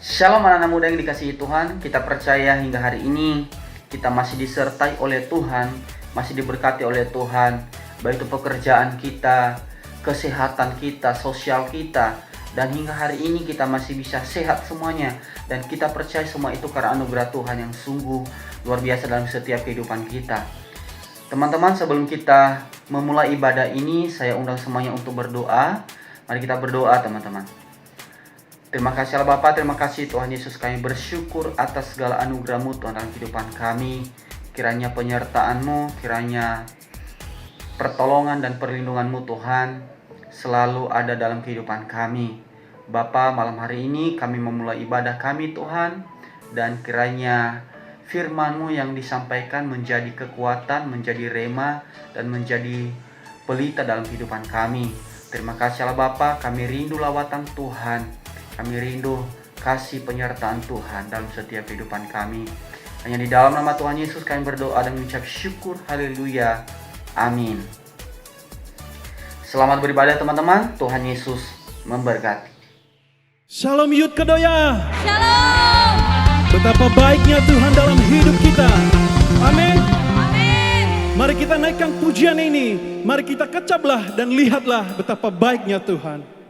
Shalom anak-anak muda yang dikasihi Tuhan. Kita percaya hingga hari ini kita masih disertai oleh Tuhan, masih diberkati oleh Tuhan, baik itu pekerjaan kita, kesehatan kita, sosial kita, dan hingga hari ini kita masih bisa sehat semuanya. Dan kita percaya semua itu karena anugerah Tuhan yang sungguh luar biasa dalam setiap kehidupan kita. Teman-teman, sebelum kita memulai ibadah ini, saya undang semuanya untuk berdoa. Mari kita berdoa, teman-teman. Terima kasih Allah Bapa, terima kasih Tuhan Yesus, kami bersyukur atas segala anugerah-Mu Tuhan dalam kehidupan kami. Kiranya penyertaan-Mu, kiranya pertolongan dan perlindungan-Mu Tuhan selalu ada dalam kehidupan kami. Bapa, malam hari ini kami memulai ibadah kami Tuhan, dan kiranya firman-Mu yang disampaikan menjadi kekuatan, menjadi rema, dan menjadi pelita dalam kehidupan kami. Terima kasih Allah Bapa, kami rindu lawatan Tuhan. Kami rindu kasih penyertaan Tuhan dalam setiap kehidupan kami. Hanya di dalam nama Tuhan Yesus kami berdoa dan mengucap syukur. Haleluya. Amin. Selamat beribadah teman-teman. Tuhan Yesus memberkati. Shalom Yud Kedoya. Shalom. Betapa baiknya Tuhan dalam hidup kita. Amin. Amin. Mari kita naikkan pujian ini. Mari kita kecaplah dan lihatlah betapa baiknya Tuhan.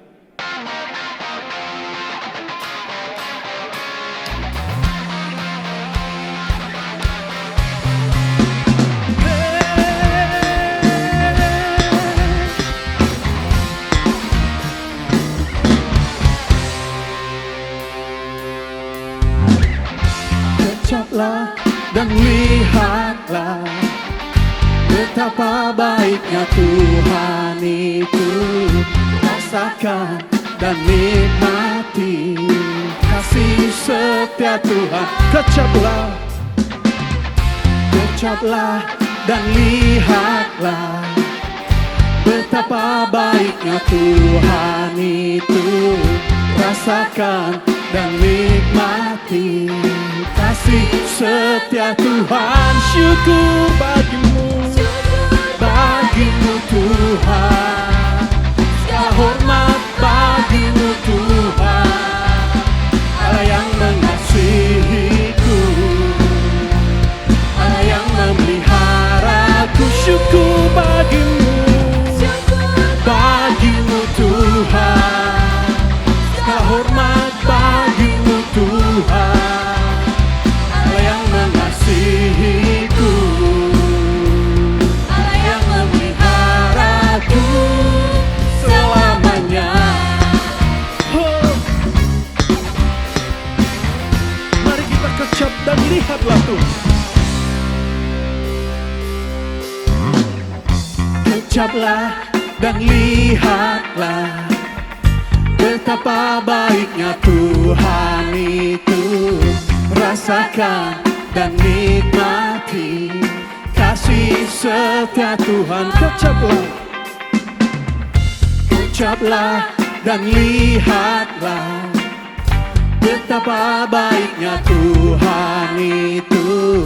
Kecaplah dan lihatlah betapa baiknya Tuhan itu. Rasakan dan nikmati kasih setia Tuhan. Kecaplah dan lihatlah betapa baiknya Tuhan itu. Rasakan dan nikmati kasih setia Tuhan. Syukur bagimu Tuhan. Segala hormat bagimu Tuhan. Allah yang mengasihiku, Allah yang memeliharaku. Syukur bagimu Tuhan. Segala hormat bagimu Tuhan, Allah yang mengasihiku, Allah yang memeliharaku selamanya. Mari kita kecap dan lihatlah Tuhan. Kecaplah dan lihatlah betapa baiknya Tuhan itu. Rasakan dan nikmati kasih setia Tuhan. Kecaplah dan lihatlah betapa baiknya Tuhan itu.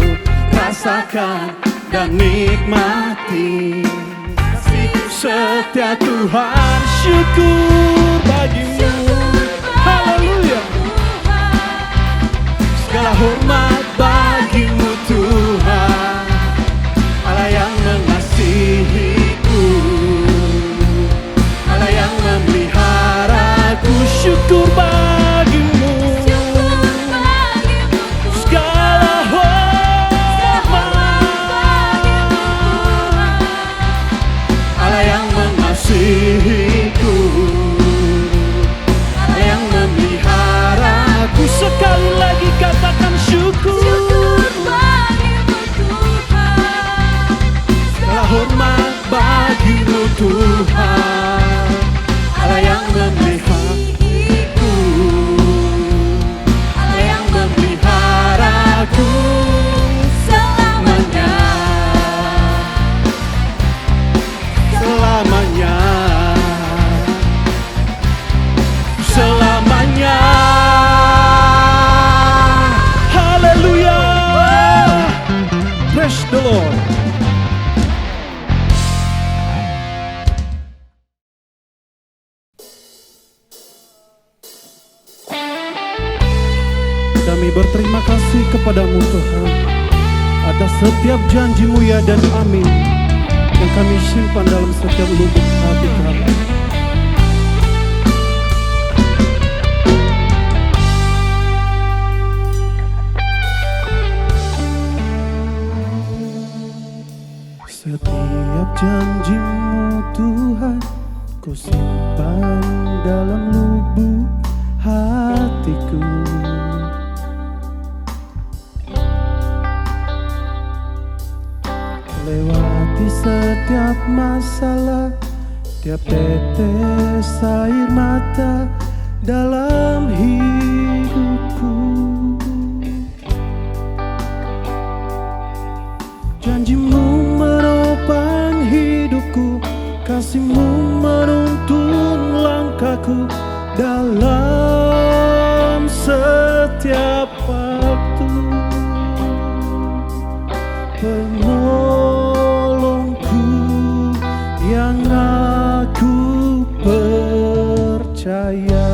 Rasakan dan nikmati kasih setia Tuhan. Syukur bagimu. Haleluya. Segala hormat bagimu Tuhan, Allah yang mengasihiku, Allah yang memeliharaku. Syukur bagimu. Segala hormat, Allah yang mengasihiku, berterima kasih kepadamu Tuhan atas setiap janji-Mu ya dan amin yang kami simpan dalam setiap lubuk hati kami. Setiap janji-Mu Tuhan ku simpan dalam lubuk hatiku. Lewati setiap masalah, tiap tetes air mata dalam hidupku. Janji-Mu menopang hidupku, kasih-Mu menuntun langkahku dalam setiap waktu. Penolongku yang aku percaya.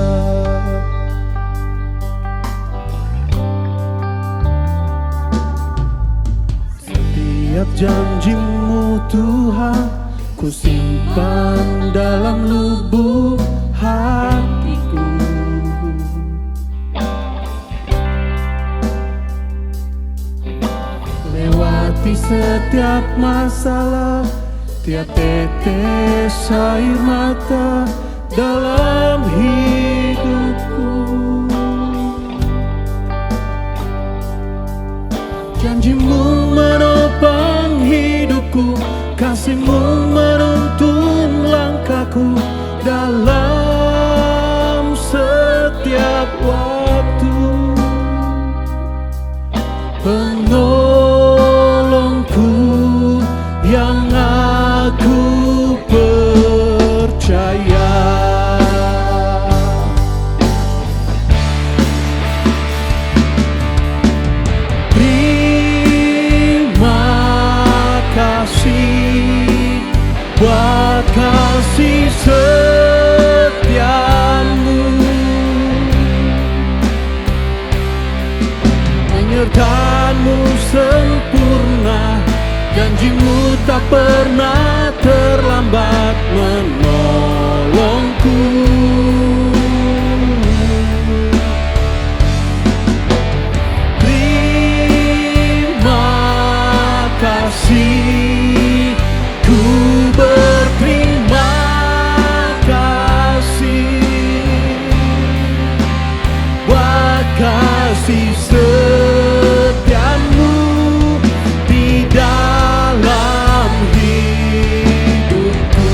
Setiap janji-Mu Tuhan ku simpan dalam lubuk hatiku. Lewati setiap masalah, tiap tetes air mata dalam hidupku. Janji-Mu menopang hidupku, kasih-Mu menuntun langkahku dalam setiap waktu. Penolongku yang aku percaya. Terima kasih buat kasih setia-Mu, penyertaan-Mu sempurna, janji-Mu tak pernah terlambat menolongku. Terima kasih, ku berterima kasih buat kasih setia-Mu di dalam hidupku.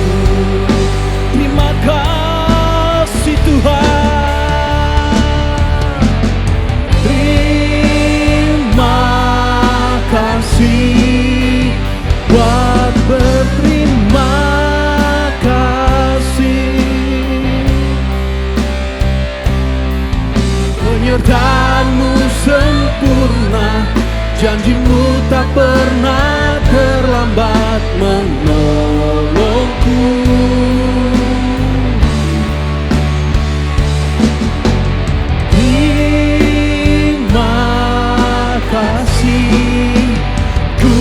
Terima kasih Tuhan. Terima kasih buat berterima kasih, penyertaan-Mu sempurna, janji-Mu tak pernah terlambat menolongku. Terima kasih, ku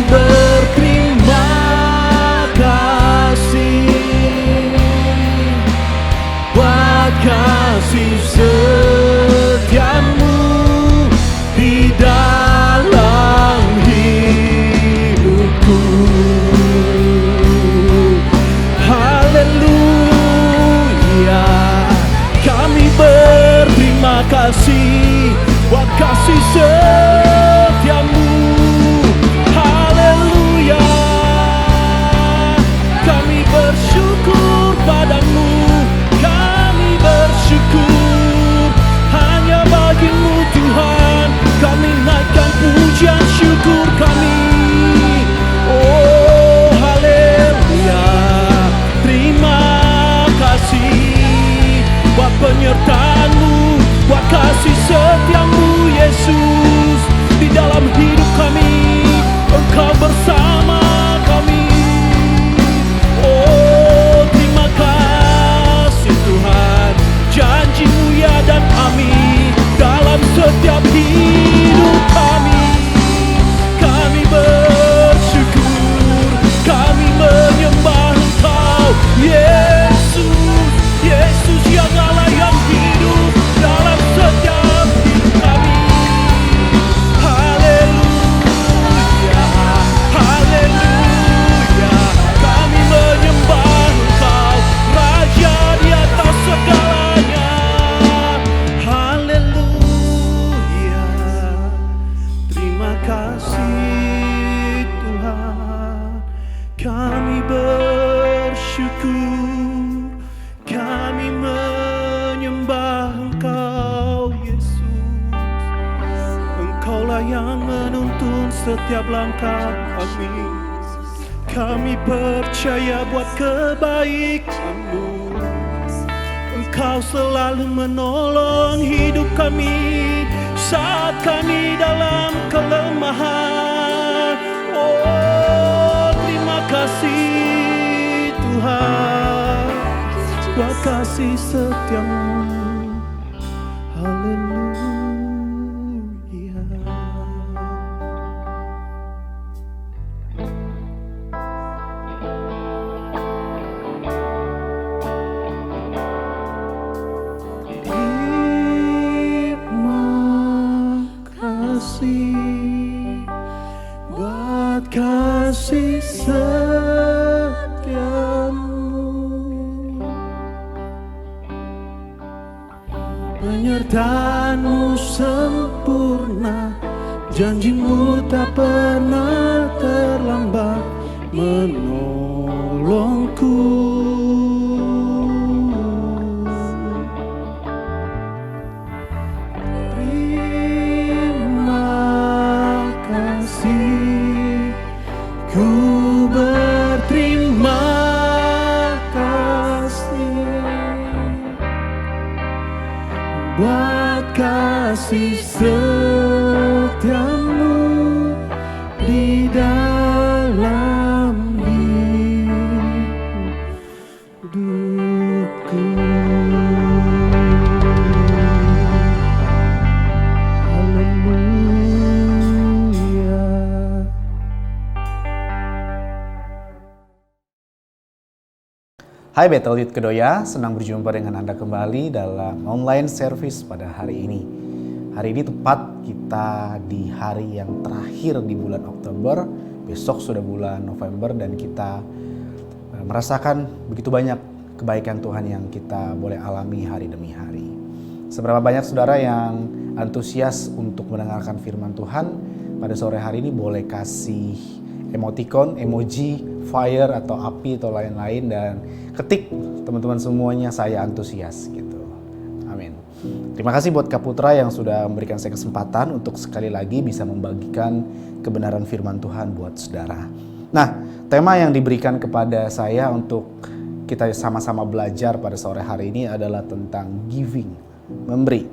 berterima kasih buat kasih setia-Mu di dalam hidupku. Haleluya, kami berterima kasih buat kasih setia-Mu. Haleluya, kami bersyukur padamu, kami bersyukur hanya bagi-Mu Tuhan. Kami naikkan pujian syukur kami. Oh haleluya, terima kasih buat penyertaan-Mu, buat kasih setia-Mu Yesus. Engkau yang menuntun setiap langkah kami. Kami percaya buat kebaikan-Mu. Engkau selalu menolong hidup kami saat kami dalam kelemahan. Oh, terima kasih Tuhan buat kasih setia-Mu. Haleluya. Buat kasih setia-Mu, penyertaan-Mu sempurna, janji-Mu tak pernah terlambat menolongku. Ku berterima kasih buat kasih setia-Mu di dalam hidupku. Hai Battle Youth Kedoya, senang berjumpa dengan Anda kembali dalam online service pada hari ini. Hari ini tepat kita di hari yang terakhir di bulan Oktober, besok sudah bulan November dan kita merasakan begitu banyak kebaikan Tuhan yang kita boleh alami hari demi hari. Seberapa banyak saudara yang antusias untuk mendengarkan firman Tuhan pada sore hari ini boleh kasih emoticon, emoji, fire atau api atau lain-lain dan ketik teman-teman semuanya saya antusias gitu. Amin. Terima kasih buat Kak Putra yang sudah memberikan saya kesempatan untuk sekali lagi bisa membagikan kebenaran firman Tuhan buat saudara. Nah, tema yang diberikan kepada saya untuk kita sama-sama belajar pada sore hari ini adalah tentang giving, memberi.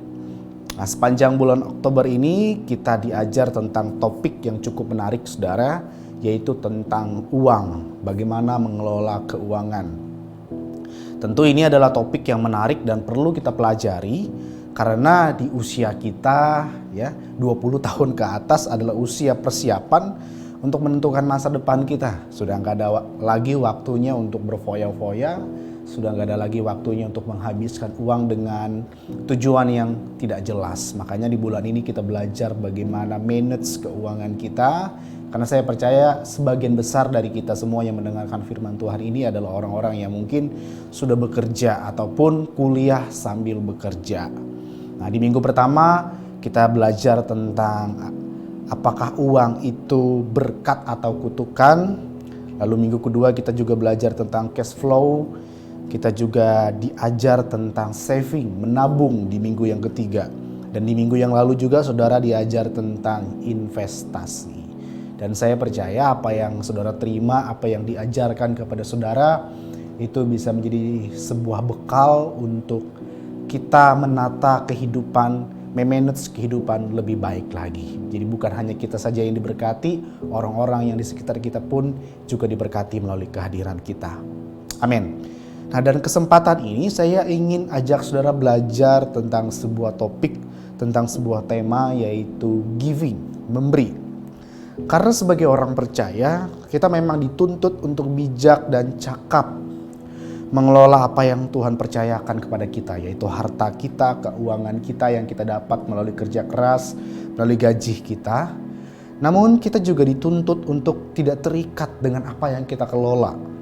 Nah, sepanjang bulan Oktober ini kita diajar tentang topik yang cukup menarik saudara, yaitu tentang uang, bagaimana mengelola keuangan. Tentu ini adalah topik yang menarik dan perlu kita pelajari karena di usia kita ya 20 tahun ke atas adalah usia persiapan untuk menentukan masa depan kita. Sudah nggak ada lagi waktunya untuk berfoya-foya, sudah nggak ada lagi waktunya untuk menghabiskan uang dengan tujuan yang tidak jelas. Makanya di bulan ini kita belajar bagaimana manage keuangan kita. Karena saya percaya sebagian besar dari kita semua yang mendengarkan firman Tuhan ini adalah orang-orang yang mungkin sudah bekerja ataupun kuliah sambil bekerja. Nah, di minggu pertama kita belajar tentang apakah uang itu berkat atau kutukan. Lalu minggu kedua kita juga belajar tentang cash flow. Kita juga diajar tentang saving, menabung di minggu yang ketiga. Dan di minggu yang lalu juga saudara diajar tentang investasi. Dan saya percaya apa yang saudara terima, apa yang diajarkan kepada saudara itu bisa menjadi sebuah bekal untuk kita menata kehidupan, memanage kehidupan lebih baik lagi. Jadi bukan hanya kita saja yang diberkati, orang-orang yang di sekitar kita pun juga diberkati melalui kehadiran kita. Amin. Nah, dan kesempatan ini saya ingin ajak saudara belajar tentang sebuah topik, tentang sebuah tema yaitu giving, memberi. Karena sebagai orang percaya, kita memang dituntut untuk bijak dan cakap mengelola apa yang Tuhan percayakan kepada kita, yaitu harta kita, keuangan kita yang kita dapat melalui kerja keras, melalui gaji kita. Namun kita juga dituntut untuk tidak terikat dengan apa yang kita kelola.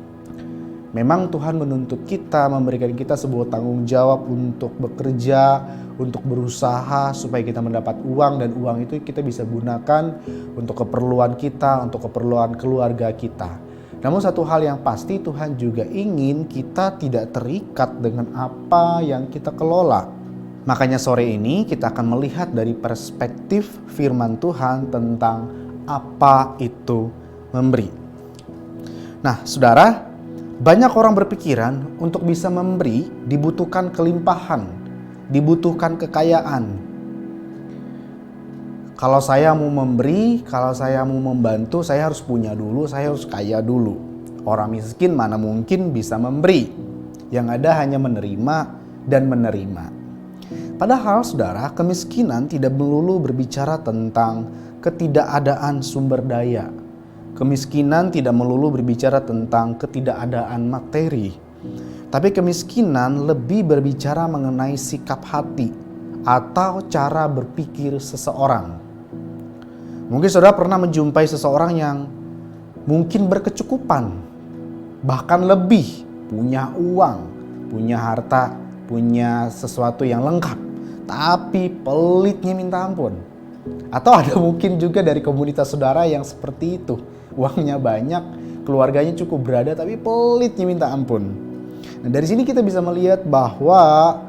Memang Tuhan menuntut kita, memberikan kita sebuah tanggung jawab untuk bekerja, untuk berusaha supaya kita mendapat uang, dan uang itu kita bisa gunakan untuk keperluan kita, untuk keperluan keluarga kita. Namun satu hal yang pasti, Tuhan juga ingin kita tidak terikat dengan apa yang kita kelola. Makanya sore ini kita akan melihat dari perspektif firman Tuhan tentang apa itu memberi. Nah, saudara, banyak orang berpikiran untuk bisa memberi dibutuhkan kelimpahan, dibutuhkan kekayaan. Kalau saya mau memberi, kalau saya mau membantu, saya harus punya dulu, saya harus kaya dulu. Orang miskin mana mungkin bisa memberi. Yang ada hanya menerima dan menerima. Padahal saudara, kemiskinan tidak melulu berbicara tentang ketidakadaan sumber daya. Kemiskinan tidak melulu berbicara tentang ketidakadaan materi. Tapi kemiskinan lebih berbicara mengenai sikap hati atau cara berpikir seseorang. Mungkin saudara pernah menjumpai seseorang yang mungkin berkecukupan, bahkan lebih, punya uang, punya harta, punya sesuatu yang lengkap. Tapi pelitnya minta ampun. Atau ada mungkin juga dari komunitas saudara yang seperti itu. Uangnya banyak, keluarganya cukup berada, tapi pelitnya minta ampun. Nah, dari sini kita bisa melihat bahwa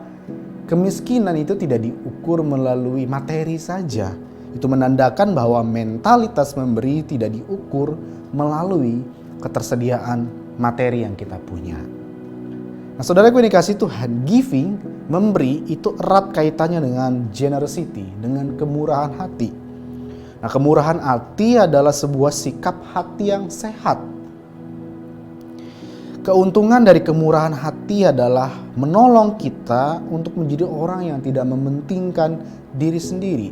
kemiskinan itu tidak diukur melalui materi saja. Itu menandakan bahwa mentalitas memberi tidak diukur melalui ketersediaan materi yang kita punya. Nah, saudaraku yang dikasihi Tuhan, giving, memberi itu erat kaitannya dengan generosity, dengan kemurahan hati. Nah, kemurahan hati adalah sebuah sikap hati yang sehat. Keuntungan dari kemurahan hati adalah menolong kita untuk menjadi orang yang tidak mementingkan diri sendiri.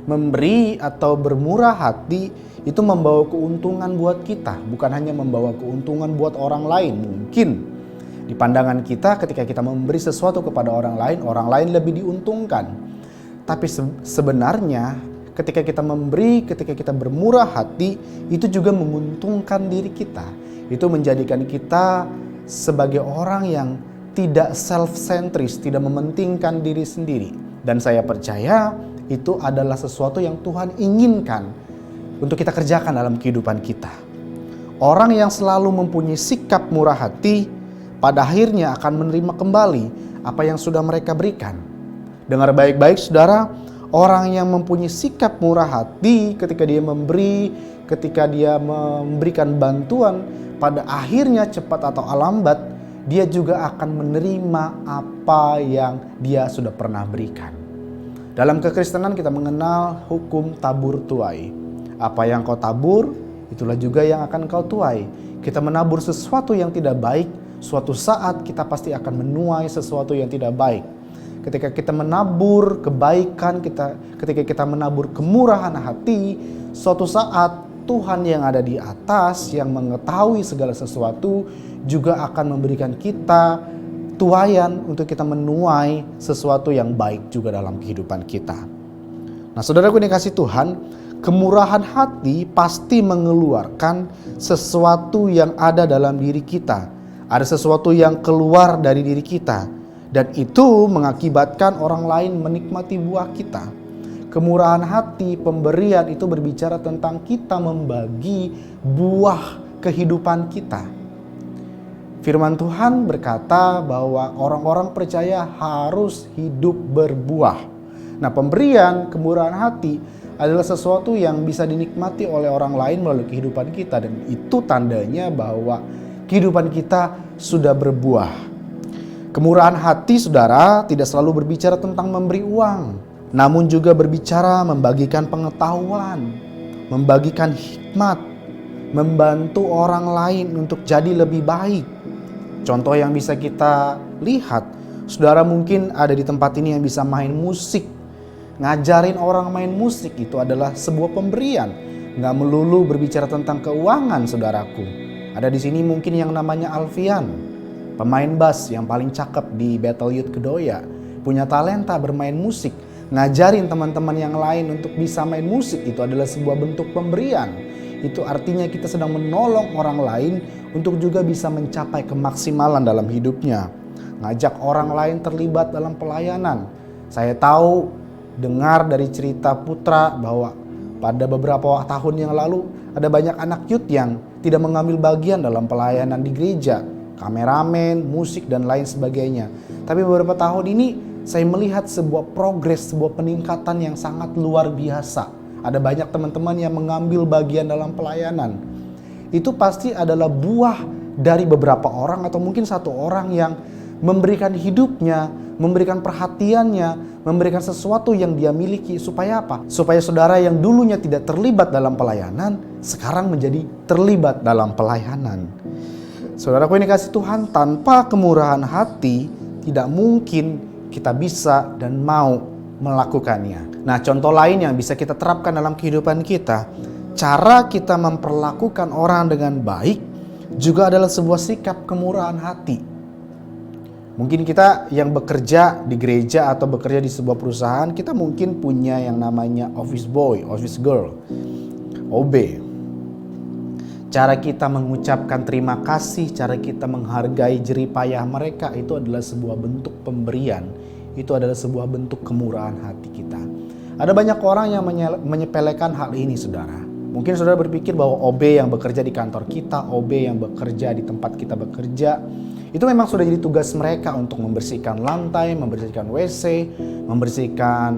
Memberi atau bermurah hati itu membawa keuntungan buat kita, bukan hanya membawa keuntungan buat orang lain. Mungkin di pandangan kita ketika kita memberi sesuatu kepada orang lain lebih diuntungkan. Tapi sebenarnya ketika kita memberi, ketika kita bermurah hati, itu juga menguntungkan diri kita. Itu menjadikan kita sebagai orang yang tidak self-centris, tidak mementingkan diri sendiri. Dan saya percaya itu adalah sesuatu yang Tuhan inginkan untuk kita kerjakan dalam kehidupan kita. Orang yang selalu mempunyai sikap murah hati, pada akhirnya akan menerima kembali apa yang sudah mereka berikan. Dengar baik-baik saudara, orang yang mempunyai sikap murah hati ketika dia memberi, ketika dia memberikan bantuan, pada akhirnya cepat atau lambat, dia juga akan menerima apa yang dia sudah pernah berikan. Dalam kekristenan kita mengenal hukum tabur tuai. Apa yang kau tabur, itulah juga yang akan kau tuai. Kita menabur sesuatu yang tidak baik, suatu saat kita pasti akan menuai sesuatu yang tidak baik. Ketika kita menabur kebaikan, ketika kita menabur kemurahan hati, suatu saat Tuhan yang ada di atas, yang mengetahui segala sesuatu, juga akan memberikan kita tuaian untuk kita menuai sesuatu yang baik juga dalam kehidupan kita. Nah, saudaraku yang dikasihi Tuhan, kemurahan hati pasti mengeluarkan sesuatu yang ada dalam diri kita. Ada sesuatu yang keluar dari diri kita. Dan itu mengakibatkan orang lain menikmati buah kita. Kemurahan hati, pemberian itu berbicara tentang kita membagi buah kehidupan kita. Firman Tuhan berkata bahwa orang-orang percaya harus hidup berbuah. Nah, pemberian, kemurahan hati adalah sesuatu yang bisa dinikmati oleh orang lain melalui kehidupan kita. Dan itu tandanya bahwa kehidupan kita sudah berbuah. Kemurahan hati saudara tidak selalu berbicara tentang memberi uang, namun juga berbicara membagikan pengetahuan, membagikan hikmat, membantu orang lain untuk jadi lebih baik. Contoh yang bisa kita lihat, saudara mungkin ada di tempat ini yang bisa main musik. Ngajarin orang main musik itu adalah sebuah pemberian. Nggak melulu berbicara tentang keuangan saudaraku. Ada di sini mungkin yang namanya Alfian, pemain bass yang paling cakep di Battle Youth Kedoya, punya talenta bermain musik, ngajarin teman-teman yang lain untuk bisa main musik, itu adalah sebuah bentuk pemberian. Itu artinya kita sedang menolong orang lain untuk juga bisa mencapai kemaksimalan dalam hidupnya. Ngajak orang lain terlibat dalam pelayanan. Saya tahu, dengar dari cerita Putra bahwa pada beberapa tahun yang lalu ada banyak anak youth yang tidak mengambil bagian dalam pelayanan di gereja, kameramen, musik dan lain sebagainya. Tapi beberapa tahun ini saya melihat sebuah progres, sebuah peningkatan yang sangat luar biasa. Ada banyak teman-teman yang mengambil bagian dalam pelayanan. Itu pasti adalah buah dari beberapa orang atau mungkin satu orang yang memberikan hidupnya, memberikan perhatiannya, memberikan sesuatu yang dia miliki. Supaya apa? Supaya saudara yang dulunya tidak terlibat dalam pelayanan, sekarang menjadi terlibat dalam pelayanan. Saudaraku ini kasih Tuhan, tanpa kemurahan hati, tidak mungkin kita bisa dan mau melakukannya. Nah, contoh lain yang bisa kita terapkan dalam kehidupan kita, cara kita memperlakukan orang dengan baik juga adalah sebuah sikap kemurahan hati. Mungkin kita yang bekerja di gereja atau bekerja di sebuah perusahaan, kita mungkin punya yang namanya office boy, office girl, OB. Cara kita mengucapkan terima kasih, cara kita menghargai jerih payah mereka, itu adalah sebuah bentuk pemberian. Itu adalah sebuah bentuk kemurahan hati kita. Ada banyak orang yang menyepelekan hal ini, saudara. Mungkin saudara berpikir bahwa OB yang bekerja di kantor kita, OB yang bekerja di tempat kita bekerja, itu memang sudah jadi tugas mereka untuk membersihkan lantai, membersihkan WC, membersihkan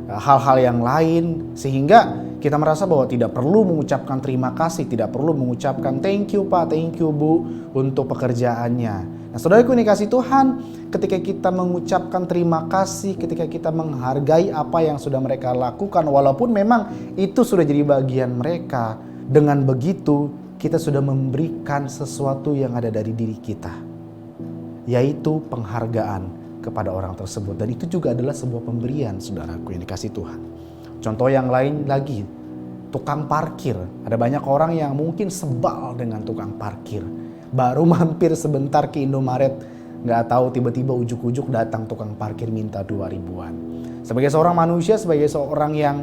hal-hal yang lain. Sehingga kita merasa bahwa tidak perlu mengucapkan terima kasih, tidak perlu mengucapkan thank you Pak, thank you Bu untuk pekerjaannya. Nah, saudaraku ini kasih Tuhan, ketika kita mengucapkan terima kasih, ketika kita menghargai apa yang sudah mereka lakukan, walaupun memang itu sudah jadi bagian mereka, dengan begitu kita sudah memberikan sesuatu yang ada dari diri kita, yaitu penghargaan kepada orang tersebut. Dan itu juga adalah sebuah pemberian, saudaraku yang dikasih Tuhan. Contoh yang lain lagi, tukang parkir. Ada banyak orang yang mungkin sebal dengan tukang parkir. Baru mampir sebentar ke Indomaret, gak tahu tiba-tiba ujuk-ujuk datang tukang parkir minta 2.000-an. Sebagai seorang manusia, sebagai seorang yang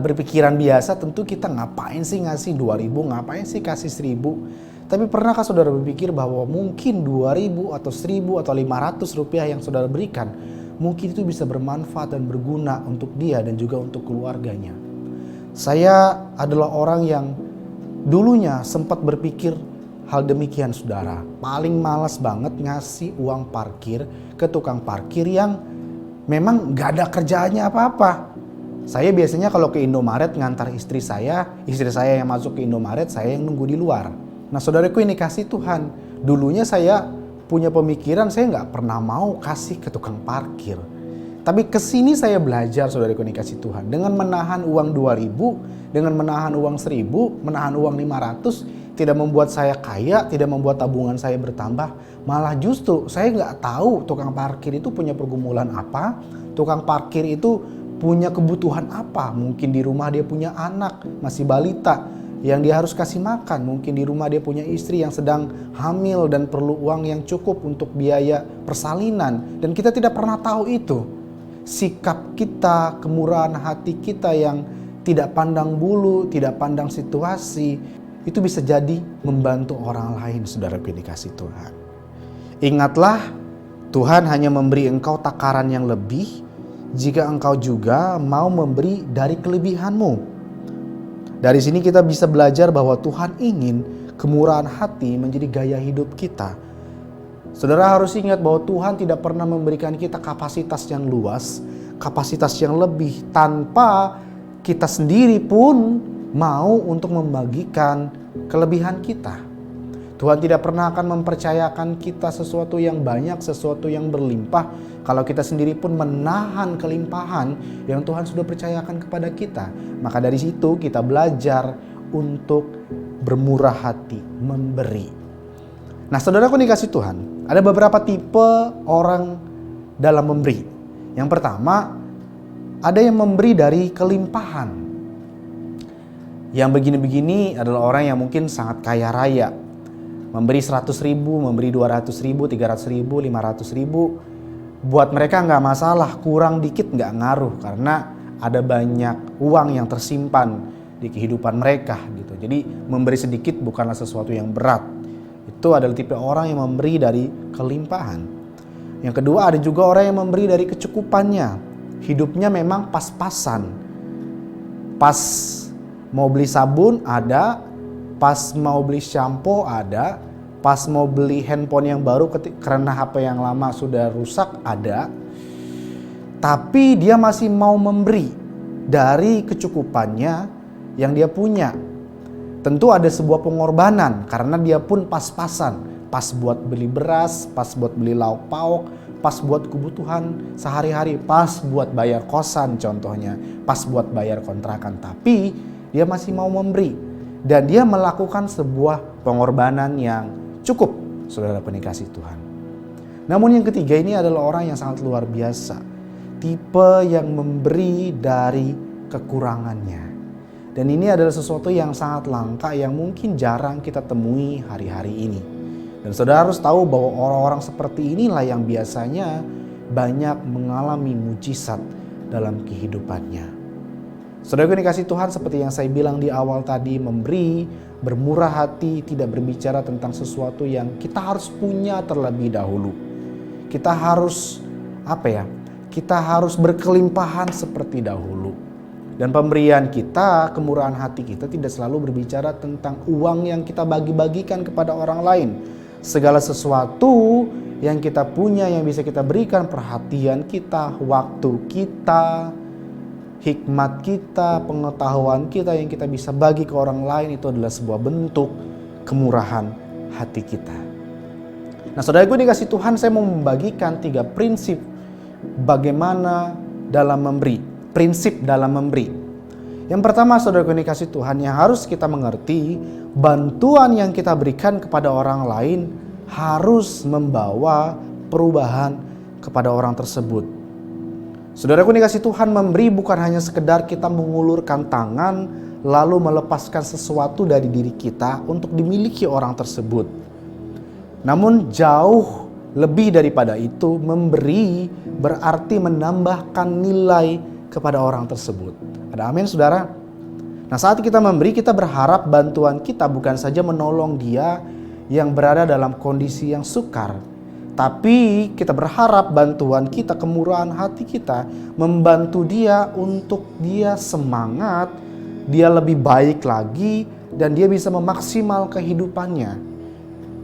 berpikiran biasa, tentu kita ngapain sih ngasih 2.000, ngapain sih kasih 1.000. Tapi pernahkah saudara berpikir bahwa mungkin 2.000 atau 1.000 atau 500 rupiah yang saudara berikan, mungkin itu bisa bermanfaat dan berguna untuk dia dan juga untuk keluarganya. Saya adalah orang yang dulunya sempat berpikir hal demikian, saudara. Paling malas banget ngasih uang parkir ke tukang parkir yang memang gak ada kerjaannya apa-apa. Saya biasanya kalau ke Indomaret ngantar istri saya yang masuk ke Indomaret, saya yang nunggu di luar. Nah, saudaraku ini kasih Tuhan, dulunya saya punya pemikiran saya nggak pernah mau kasih ke tukang parkir. Tapi kesini saya belajar, saudaraku ini kasih Tuhan, dengan menahan uang 2.000, dengan menahan uang 1.000, menahan uang 500, tidak membuat saya kaya, tidak membuat tabungan saya bertambah. Malah justru saya nggak tahu tukang parkir itu punya pergumulan apa, tukang parkir itu punya kebutuhan apa. Mungkin di rumah dia punya anak, masih balita, yang dia harus kasih makan. Mungkin di rumah dia punya istri yang sedang hamil dan perlu uang yang cukup untuk biaya persalinan. Dan kita tidak pernah tahu itu. Sikap kita, kemurahan hati kita yang tidak pandang bulu, tidak pandang situasi, itu bisa jadi membantu orang lain, saudaraku yang dikasih Tuhan. Ingatlah, Tuhan hanya memberi engkau takaran yang lebih jika engkau juga mau memberi dari kelebihanmu. Dari sini kita bisa belajar bahwa Tuhan ingin kemurahan hati menjadi gaya hidup kita. Saudara harus ingat bahwa Tuhan tidak pernah memberikan kita kapasitas yang luas, kapasitas yang lebih, tanpa kita sendiri pun mau untuk membagikan kelebihan kita. Tuhan tidak pernah akan mempercayakan kita sesuatu yang banyak, sesuatu yang berlimpah, kalau kita sendiri pun menahan kelimpahan yang Tuhan sudah percayakan kepada kita. Maka dari situ kita belajar untuk bermurah hati, memberi. Nah, saudaraku dikasih Tuhan, ada beberapa tipe orang dalam memberi. Yang pertama, ada yang memberi dari kelimpahan. Yang begini-begini adalah orang yang mungkin sangat kaya raya. Memberi 100.000, memberi 200.000, 300.000, 500.000. Buat mereka nggak masalah, kurang dikit nggak ngaruh. Karena ada banyak uang yang tersimpan di kehidupan mereka gitu. Jadi memberi sedikit bukanlah sesuatu yang berat. Itu adalah tipe orang yang memberi dari kelimpahan. Yang kedua, ada juga orang yang memberi dari kecukupannya. Hidupnya memang pas-pasan. Pas mau beli sabun ada, pas mau beli shampoo ada, pas mau beli handphone yang baru karena HP yang lama sudah rusak, ada. Tapi dia masih mau memberi dari kecukupannya yang dia punya. Tentu ada sebuah pengorbanan karena dia pun pas-pasan. Pas buat beli beras, pas buat beli lauk pauk, pas buat kebutuhan sehari-hari, pas buat bayar kosan contohnya, pas buat bayar kontrakan. Tapi dia masih mau memberi. Dan dia melakukan sebuah pengorbanan yang cukup, saudara penikasih Tuhan. Namun yang ketiga ini adalah orang yang sangat luar biasa. Tipe yang memberi dari kekurangannya. Dan ini adalah sesuatu yang sangat langka yang mungkin jarang kita temui hari-hari ini. Dan saudara harus tahu bahwa orang-orang seperti inilah yang biasanya banyak mengalami mujizat dalam kehidupannya. Saudara yang dikasih Tuhan, seperti yang saya bilang di awal tadi, memberi, bermurah hati, tidak berbicara tentang sesuatu yang kita harus punya terlebih dahulu. Kita harus Kita harus berkelimpahan seperti dahulu. Dan pemberian kita, kemurahan hati kita tidak selalu berbicara tentang uang yang kita bagi-bagikan kepada orang lain. Segala sesuatu yang kita punya yang bisa kita berikan, perhatian kita, waktu kita, hikmat kita, pengetahuan kita yang kita bisa bagi ke orang lain, itu adalah sebuah bentuk kemurahan hati kita. Nah, saudaraku dikasih Tuhan, saya mau membagikan 3 prinsip bagaimana dalam memberi. Prinsip dalam memberi. Yang pertama, saudaraku dikasih Tuhan, yang harus kita mengerti, bantuan yang kita berikan kepada orang lain harus membawa perubahan kepada orang tersebut. Saudaraku dikasih Tuhan, memberi bukan hanya sekedar kita mengulurkan tangan lalu melepaskan sesuatu dari diri kita untuk dimiliki orang tersebut. Namun jauh lebih daripada itu, memberi berarti menambahkan nilai kepada orang tersebut. Ada amin, saudara? Nah, saat kita memberi, kita berharap bantuan kita bukan saja menolong dia yang berada dalam kondisi yang sukar, tapi kita berharap bantuan kita, kemurahan hati kita, membantu dia untuk dia semangat, dia lebih baik lagi, dan dia bisa memaksimal kehidupannya.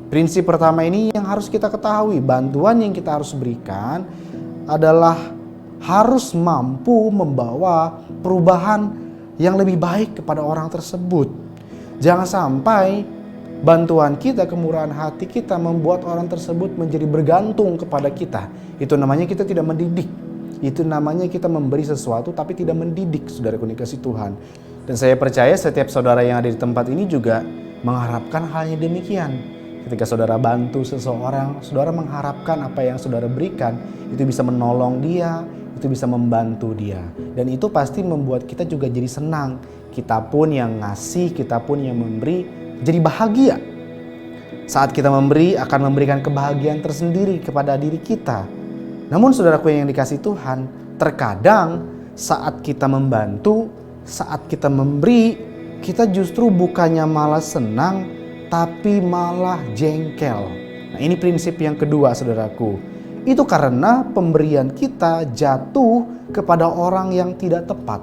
Prinsip pertama ini yang harus kita ketahui, bantuan yang kita harus berikan adalah harus mampu membawa perubahan yang lebih baik kepada orang tersebut. Jangan sampai bantuan kita, kemurahan hati kita membuat orang tersebut menjadi bergantung kepada kita. Itu namanya kita tidak mendidik. Itu namanya kita memberi sesuatu tapi tidak mendidik, saudaraku dikasih Tuhan. Dan saya percaya setiap saudara yang ada di tempat ini juga mengharapkan halnya demikian. Ketika saudara bantu seseorang, saudara mengharapkan apa yang saudara berikan itu bisa menolong dia, itu bisa membantu dia. Dan itu pasti membuat kita juga jadi senang. Kita pun yang ngasih, kita pun yang memberi, jadi bahagia. Saat kita memberi akan memberikan kebahagiaan tersendiri kepada diri kita. Namun saudaraku yang dikasih Tuhan, terkadang saat kita membantu, saat kita memberi, kita justru bukannya malah senang, tapi malah jengkel. Nah, ini prinsip yang kedua, saudaraku. Itu karena pemberian kita jatuh kepada orang yang tidak tepat.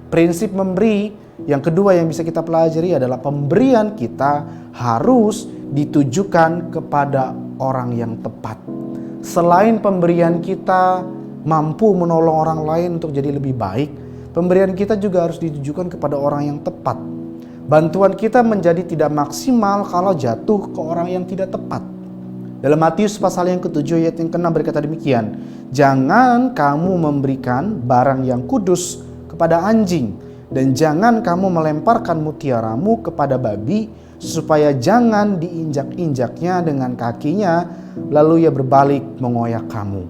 Prinsip memberi yang kedua yang bisa kita pelajari adalah pemberian kita harus ditujukan kepada orang yang tepat. Selain pemberian kita mampu menolong orang lain untuk jadi lebih baik, pemberian kita juga harus ditujukan kepada orang yang tepat. Bantuan kita menjadi tidak maksimal kalau jatuh ke orang yang tidak tepat. Dalam Matius pasal yang ke-7 ayat yang ke-6 berkata demikian, "Jangan kamu memberikan barang yang kudus kepada anjing, dan jangan kamu melemparkan mutiaramu kepada babi, supaya jangan diinjak-injaknya dengan kakinya, lalu ia berbalik mengoyak kamu."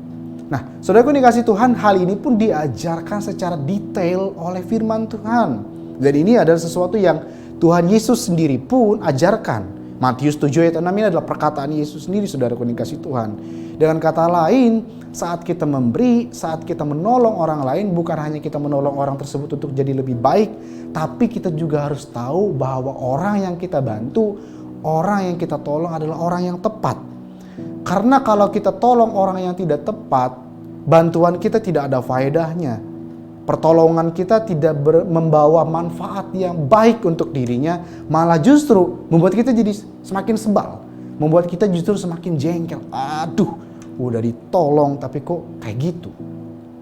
Nah, saudaraku dikasih Tuhan, hal ini pun diajarkan secara detail oleh firman Tuhan. Dan ini adalah sesuatu yang Tuhan Yesus sendiri pun ajarkan. Matius 7 ayat 6 ini adalah perkataan Yesus sendiri, saudaraku dikasih Tuhan. Dengan kata lain, saat kita memberi, saat kita menolong orang lain, bukan hanya kita menolong orang tersebut untuk jadi lebih baik, tapi kita juga harus tahu bahwa orang yang kita bantu, orang yang kita tolong adalah orang yang tepat. Karena kalau kita tolong orang yang tidak tepat, bantuan kita tidak ada faedahnya. Pertolongan kita tidak membawa manfaat yang baik untuk dirinya, malah justru membuat kita jadi semakin sebal, membuat kita justru semakin jengkel. Aduh, udah ditolong tapi kok kayak gitu.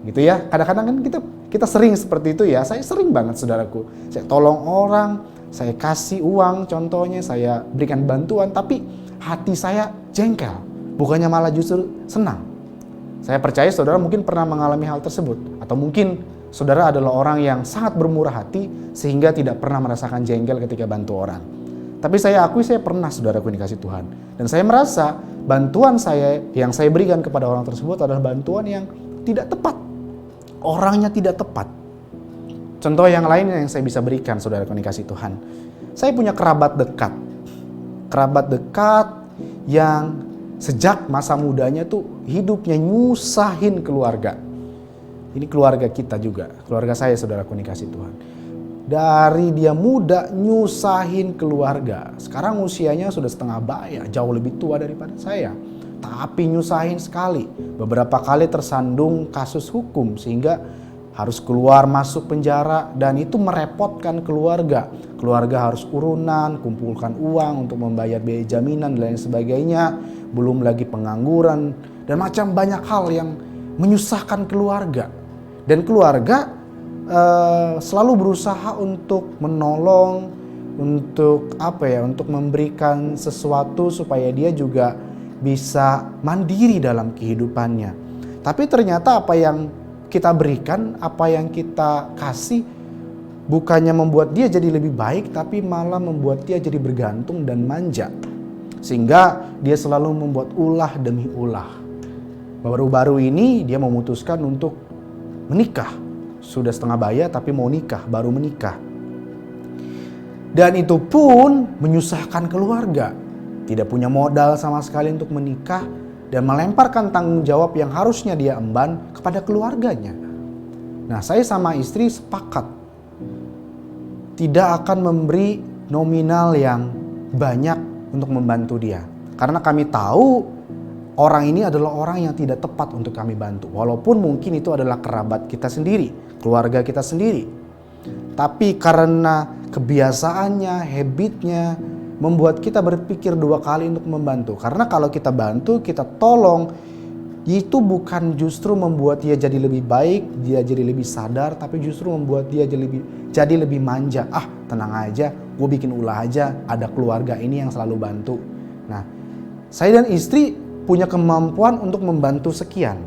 Gitu ya. Kadang-kadang kan kita sering seperti itu ya. Saya sering banget saudaraku. Saya tolong orang, saya kasih uang contohnya, saya berikan bantuan, tapi hati saya jengkel. Bukannya malah justru senang. Saya percaya saudara mungkin pernah mengalami hal tersebut. Atau mungkin saudara adalah orang yang sangat bermurah hati sehingga tidak pernah merasakan jengkel ketika bantu orang. Tapi saya akui saya pernah saudaraku dikasih Tuhan. Dan saya merasa bantuan saya yang saya berikan kepada orang tersebut adalah bantuan yang tidak tepat. Orangnya tidak tepat. Contoh yang lain yang saya bisa berikan saudaraku dikasih Tuhan. Saya punya kerabat dekat. Kerabat dekat yang sejak masa mudanya tuh hidupnya nyusahin keluarga. Ini keluarga kita juga. Keluarga saya saudaraku dikasih Tuhan. Dari dia muda nyusahin keluarga. Sekarang usianya sudah setengah baya, jauh lebih tua daripada saya. Tapi nyusahin sekali. Beberapa kali tersandung kasus hukum sehingga harus keluar masuk penjara dan itu merepotkan keluarga. Keluarga harus urunan, kumpulkan uang untuk membayar biaya jaminan dan lain sebagainya. Belum lagi pengangguran dan macam banyak hal yang menyusahkan keluarga. Dan keluarga selalu berusaha untuk menolong, untuk memberikan sesuatu supaya dia juga bisa mandiri dalam kehidupannya. Tapi ternyata apa yang kita berikan, apa yang kita kasih bukannya membuat dia jadi lebih baik, tapi malah membuat dia jadi bergantung dan manja. Sehingga dia selalu membuat ulah demi ulah. Baru-baru ini dia memutuskan untuk menikah. Sudah setengah baya tapi mau nikah, baru menikah. Dan itu pun menyusahkan keluarga. Tidak punya modal sama sekali untuk menikah dan melemparkan tanggung jawab yang harusnya dia emban kepada keluarganya. Nah, saya sama istri sepakat tidak akan memberi nominal yang banyak untuk membantu dia. Karena kami tahu orang ini adalah orang yang tidak tepat untuk kami bantu. Walaupun mungkin itu adalah kerabat kita sendiri, keluarga kita sendiri. Tapi karena kebiasaannya, habitnya, membuat kita berpikir dua kali untuk membantu. Karena kalau kita bantu, kita tolong, itu bukan justru membuat dia jadi lebih baik, dia jadi lebih sadar, tapi justru membuat dia jadi lebih manja. Ah, tenang aja, gue bikin ulah aja, ada keluarga ini yang selalu bantu. Nah, saya dan istri punya kemampuan untuk membantu sekian.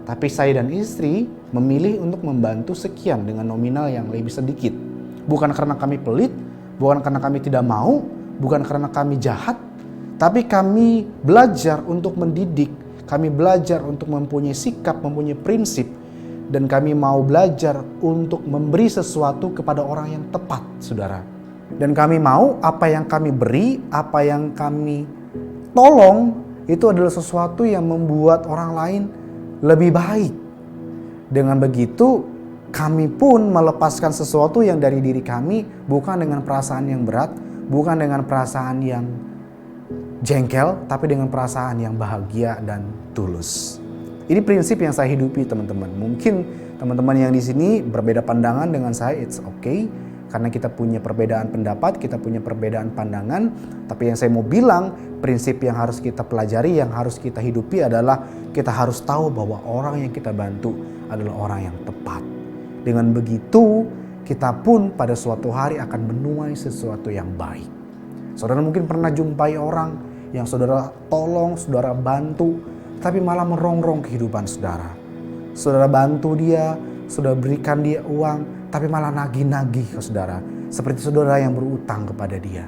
Tapi saya dan istri memilih untuk membantu sekian dengan nominal yang lebih sedikit. Bukan karena kami pelit, bukan karena kami tidak mau, bukan karena kami jahat, tapi kami belajar untuk mendidik, kami belajar untuk mempunyai sikap, mempunyai prinsip, dan kami mau belajar untuk memberi sesuatu kepada orang yang tepat, saudara. Dan kami mau apa yang kami beri, apa yang kami tolong, itu adalah sesuatu yang membuat orang lain lebih baik. Dengan begitu, kami pun melepaskan sesuatu yang dari diri kami, bukan dengan perasaan yang berat, bukan dengan perasaan yang jengkel, tapi dengan perasaan yang bahagia dan tulus. Ini prinsip yang saya hidupi, teman-teman. Mungkin teman-teman yang di sini berbeda pandangan dengan saya, it's okay. Karena kita punya perbedaan pendapat, kita punya perbedaan pandangan. Tapi yang saya mau bilang, prinsip yang harus kita pelajari, yang harus kita hidupi adalah kita harus tahu bahwa orang yang kita bantu adalah orang yang tepat. Dengan begitu, kita pun pada suatu hari akan menuai sesuatu yang baik. Saudara mungkin pernah jumpai orang yang saudara tolong, saudara bantu, tapi malah merongrong kehidupan saudara. Saudara bantu dia, saudara berikan dia uang, tapi malah nagih-nagih ke saudara. Seperti saudara yang berutang kepada dia.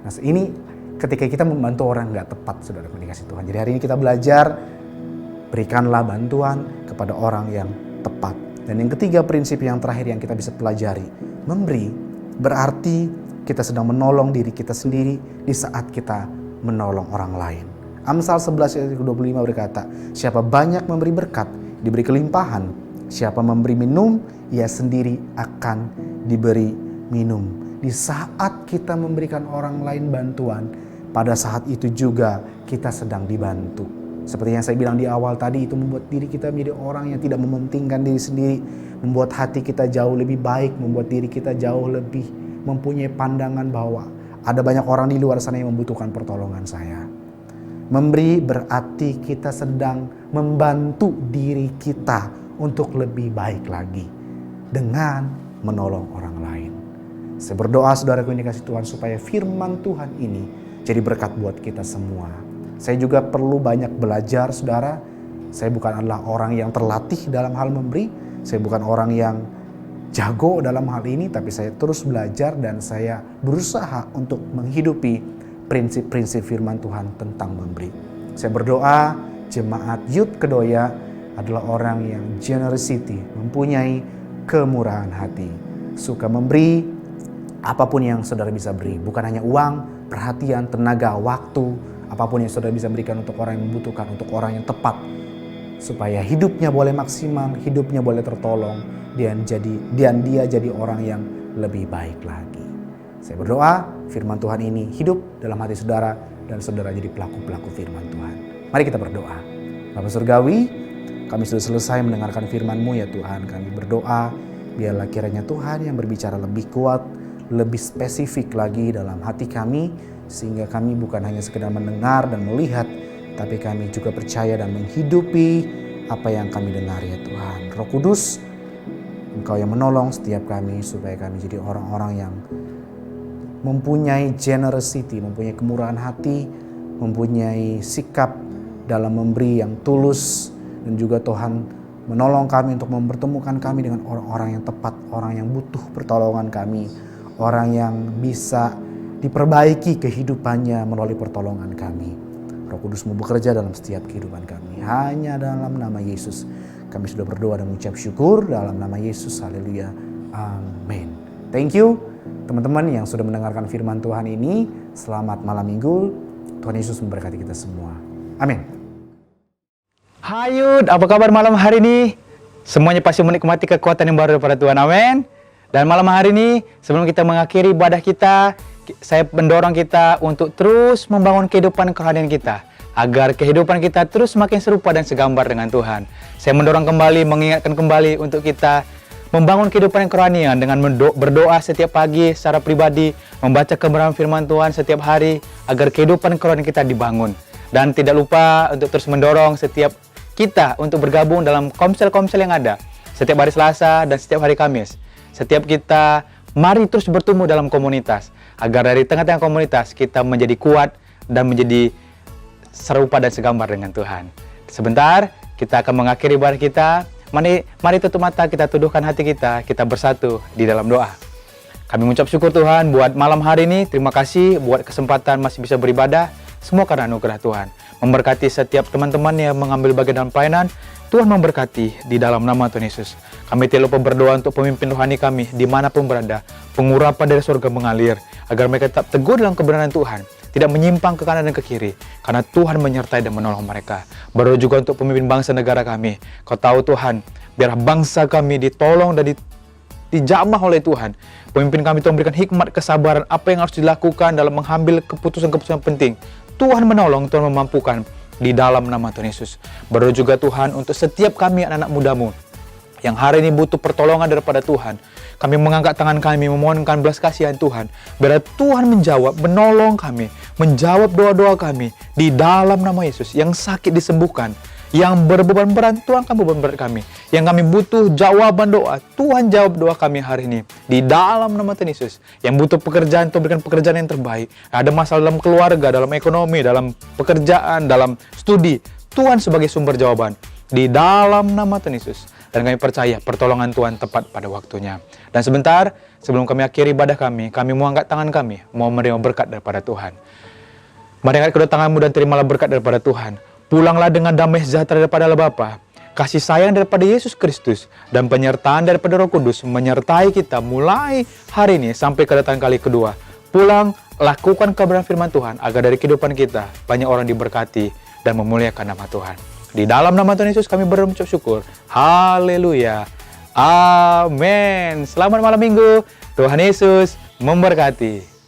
Nah, ini ketika kita membantu orang gak tepat, saudara dikasih Tuhan. Jadi hari ini kita belajar, berikanlah bantuan kepada orang yang tepat. Dan yang ketiga, prinsip yang terakhir yang kita bisa pelajari, memberi berarti kita sedang menolong diri kita sendiri di saat kita menolong orang lain. Amsal 11 ayat 25 berkata, siapa banyak memberi berkat, diberi kelimpahan. Siapa memberi minum, ia sendiri akan diberi minum. Di saat kita memberikan orang lain bantuan, pada saat itu juga kita sedang dibantu. Seperti yang saya bilang di awal tadi, itu membuat diri kita menjadi orang yang tidak mementingkan diri sendiri. Membuat hati kita jauh lebih baik, membuat diri kita jauh lebih mempunyai pandangan bahwa Ada banyak orang di luar sana yang membutuhkan pertolongan saya. Memberi berarti kita sedang membantu diri kita untuk lebih baik lagi dengan menolong orang lain. Saya berdoa saudaraku yang dikasih Tuhan supaya firman Tuhan ini jadi berkat buat kita semua. Saya juga perlu banyak belajar saudara. Saya bukan adalah orang yang terlatih dalam hal memberi. Saya bukan orang yang jago dalam hal ini, tapi saya terus belajar dan saya berusaha untuk menghidupi prinsip-prinsip firman Tuhan tentang memberi. Saya berdoa jemaat Youth Kedoya adalah orang yang generosity, mempunyai kemurahan hati, suka memberi apapun yang saudara bisa beri. Bukan hanya uang, perhatian, tenaga, waktu, apapun yang saudara bisa berikan untuk orang yang membutuhkan, untuk orang yang tepat, supaya hidupnya boleh maksimal, hidupnya boleh tertolong, dan dia jadi orang yang lebih baik lagi. Saya berdoa firman Tuhan ini hidup dalam hati saudara dan saudara jadi pelaku-pelaku firman Tuhan. Mari kita berdoa. Bapa Surgawi, kami sudah selesai mendengarkan firman-Mu ya Tuhan. Kami berdoa biarlah kiranya Tuhan yang berbicara lebih kuat, lebih spesifik lagi dalam hati kami, sehingga kami bukan hanya sekedar mendengar dan melihat, tapi kami juga percaya dan menghidupi apa yang kami dengar ya Tuhan. Roh Kudus, Engkau yang menolong setiap kami supaya kami jadi orang-orang yang mempunyai generosity, mempunyai kemurahan hati, mempunyai sikap dalam memberi yang tulus, dan juga Tuhan menolong kami untuk mempertemukan kami dengan orang-orang yang tepat, orang yang butuh pertolongan kami, orang yang bisa diperbaiki kehidupannya melalui pertolongan kami. Roh Kudus-Mu bekerja dalam setiap kehidupan kami. Hanya dalam nama Yesus kami sudah berdoa dan mengucap syukur dalam nama Yesus. Haleluya. Amin. Thank you teman-teman yang sudah mendengarkan firman Tuhan ini. Selamat malam minggu. Tuhan Yesus memberkati kita semua. Amin. Hai Yud, apa kabar malam hari ini? Semuanya pasti menikmati kekuatan yang baru daripada Tuhan. Amin. Dan malam hari ini, sebelum kita mengakhiri ibadah kita, saya mendorong kita untuk terus membangun kehidupan kerohanian kita, agar kehidupan kita terus semakin serupa dan segambar dengan Tuhan. Saya mendorong kembali, mengingatkan kembali untuk kita membangun kehidupan kerohanian dengan berdoa setiap pagi secara pribadi, membaca kebenaran firman Tuhan setiap hari, agar kehidupan kerohanian kita dibangun. Dan tidak lupa untuk terus mendorong setiap kita untuk bergabung dalam komsel-komsel yang ada setiap hari Selasa dan setiap hari Kamis. Setiap kita mari terus bertumbuh dalam komunitas, agar dari tengah-tengah komunitas kita menjadi kuat dan menjadi serupa dan segambar dengan Tuhan. Sebentar kita akan mengakhiri ibadah kita. Mari tutup mata, kita tuduhkan hati kita bersatu di dalam doa. Kami mengucap syukur Tuhan buat malam hari ini. Terima kasih buat kesempatan masih bisa beribadah. Semua karena anugerah Tuhan. Memberkati setiap teman-teman yang mengambil bagian dalam pelayanan. Tuhan memberkati di dalam nama Tuhan Yesus. Kami tidak lupa berdoa untuk pemimpin rohani kami dimanapun berada. Pengurapan dari surga mengalir, agar mereka tetap teguh dalam kebenaran Tuhan, tidak menyimpang ke kanan dan ke kiri, karena Tuhan menyertai dan menolong mereka. Berdoa juga untuk pemimpin bangsa negara kami. Kau tahu Tuhan, biar bangsa kami ditolong dan dijamah oleh Tuhan. Pemimpin kami Tuhan berikan hikmat, kesabaran, apa yang harus dilakukan dalam mengambil keputusan-keputusan penting. Tuhan menolong, Tuhan memampukan di dalam nama Tuhan Yesus. Berdoa juga Tuhan untuk setiap kami anak-anak muda-Mu yang hari ini butuh pertolongan daripada Tuhan. Kami mengangkat tangan kami, memohonkan belas kasihan Tuhan. Biar Tuhan menjawab, menolong kami, menjawab doa-doa kami di dalam nama Yesus. Yang sakit disembuhkan, yang berbeban berat, Tuhan kan beban berat kami. Yang kami butuh jawaban doa, Tuhan jawab doa kami hari ini di dalam nama Tuhan Yesus. Yang butuh pekerjaan, Tuhan berikan pekerjaan yang terbaik. Ada masalah dalam keluarga, dalam ekonomi, dalam pekerjaan, dalam studi, Tuhan sebagai sumber jawaban di dalam nama Tuhan Yesus. Dan kami percaya pertolongan Tuhan tepat pada waktunya. Dan sebentar, sebelum kami akhiri ibadah kami mau angkat tangan kami, mau menerima berkat daripada Tuhan. Mari angkat kedua tanganmu dan terimalah berkat daripada Tuhan. Pulanglah dengan damai sejahtera daripada Allah Bapa, kasih sayang daripada Yesus Kristus, dan penyertaan daripada Roh Kudus menyertai kita mulai hari ini sampai kedatangan kali kedua. Pulang, lakukan kebenaran firman Tuhan, agar dari kehidupan kita banyak orang diberkati dan memuliakan nama Tuhan. Di dalam nama Tuhan Yesus kami berucap syukur. Haleluya. Amin. Selamat malam minggu. Tuhan Yesus memberkati.